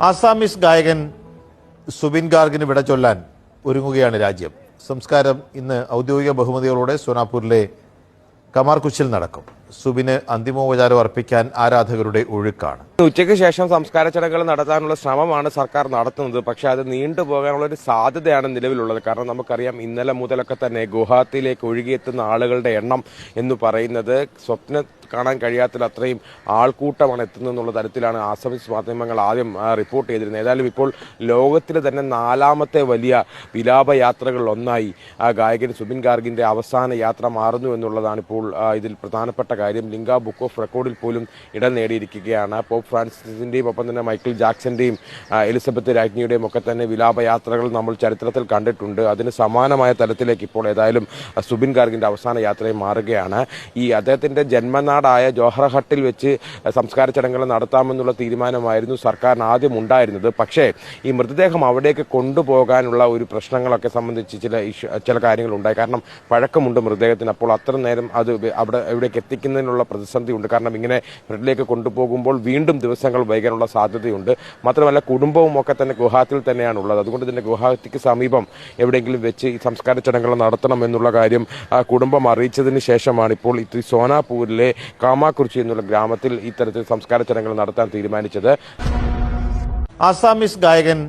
Assamese ഗായകൻ സുബിൻ ഗാർഗിന് വിട ചൊല്ലാൻ ഒരുങ്ങുകയാണ് രാജ്യം. സംസ്കാരം ഇന്ന് ഔദ്യോഗിക ബഹുമതികളോടെ സോനാപൂരിലെ കമാർകുച്ചിൽ നടക്കും. സുബിന് അന്തിമോപചാരം അർപ്പിക്കാൻ ആരാധകരുടെ ഒഴുക്കാണ്. ഉച്ചയ്ക്ക് ശേഷം സംസ്കാര ചടങ്ങുകൾ നടത്താനുള്ള ശ്രമമാണ് സർക്കാർ നടത്തുന്നത്. പക്ഷെ അത് നീണ്ടുപോകാനുള്ള ഒരു സാധ്യതയാണ് നിലവിലുള്ളത്. കാരണം നമുക്കറിയാം, ഇന്നലെ മുതലൊക്കെ തന്നെ ഗുവാഹത്തിയിലേക്ക് ഒഴുകിയെത്തുന്ന ആളുകളുടെ എണ്ണം എന്ന് പറയുന്നത് സ്വപ്നം കാണാൻ കഴിയാത്തത്രയും ആൾക്കൂട്ടമാണ് എത്തുന്നതെന്നുള്ള തരത്തിലാണ് ആസാമീസ് മാധ്യമങ്ങൾ ആദ്യം റിപ്പോർട്ട് ചെയ്തിരുന്നത്. ഏതായാലും ഇപ്പോൾ ലോകത്തിൽ തന്നെ 4ാമത്തെ വലിയ വിലാപയാത്രകളിൽ ഒന്നായി ഗായകൻ സുബിൻ ഗാർഗിന്റെ അവസാന യാത്ര മാറുന്നു എന്നുള്ളതാണ് ഇപ്പോൾ ഇതിൽ പ്രധാനപ്പെട്ട കാര്യം. ലിംഗ ബുക്ക് ഓഫ് റെക്കോർഡിൽ പോലും ഇടം നേടിയിരിക്കുകയാണ്. പോപ്പ് ഫ്രാൻസിസിന്റെയും ഒപ്പം തന്നെ മൈക്കിൾ ജാക്സന്റെയും എലിസബത്ത് രാജ്ഞിയുടെയും ഒക്കെ തന്നെ വിലാപയാത്രകൾ നമ്മൾ ചരിത്രത്തിൽ കണ്ടിട്ടുണ്ട്. അതിന് സമാനമായ തലത്തിലേക്ക് ഇപ്പോൾ ഏതായാലും സുബിൻ ഗാർഗിന്റെ അവസാന യാത്രയും മാറുകയാണ്. ഈ അദ്ദേഹത്തിന്റെ ജന്മനാടായ ജോഹർഹട്ടിൽ വെച്ച് സംസ്കാര ചടങ്ങുകൾ നടത്താമെന്നുള്ള തീരുമാനമായിരുന്നു സർക്കാരിന് ആദ്യം ഉണ്ടായിരുന്നത്. പക്ഷേ ഈ മൃതദേഹം അവിടേക്ക് കൊണ്ടുപോകാനുള്ള ഒരു പ്രശ്നങ്ങളൊക്കെ സംബന്ധിച്ച് ചില കാര്യങ്ങൾ ഉണ്ടായി. കാരണം പഴക്കമുണ്ട് മൃതദേഹത്തിന്. അപ്പോൾ അത്ര നേരം അത് എവിടേക്ക് എത്തിക്കുന്നതിനുള്ള പ്രതിസന്ധി ഉണ്ട്. കാരണം ഇങ്ങനെ ഫ്ലഡിലേക്ക് കൊണ്ടുപോകുമ്പോൾ വീണ്ടും ദിവസങ്ങൾ വൈകാനുള്ള സാധ്യതയുണ്ട്. മാത്രമല്ല കുടുംബവും ഒക്കെ തന്നെ ഗുവാഹത്തിയിൽ തന്നെയാണ് ഉള്ളത്. അതുകൊണ്ട് തന്നെ ഗുവാഹത്തിക്ക് സമീപം എവിടെയെങ്കിലും വെച്ച് ഈ സംസ്കാര ചടങ്ങുകൾ നടത്തണം എന്നുള്ള കാര്യം കുടുംബം അറിയിച്ചതിന് ശേഷമാണ് ഇപ്പോൾ സോനാപൂരിലെ കാമാകുർച്ചി എന്നുള്ള ഗ്രാമത്തിൽ ഇത്തരത്തിൽ സംസ്കാര ചടങ്ങുകൾ നടത്താൻ തീരുമാനിച്ചത്. ആസാമീസ് ഗായകൻ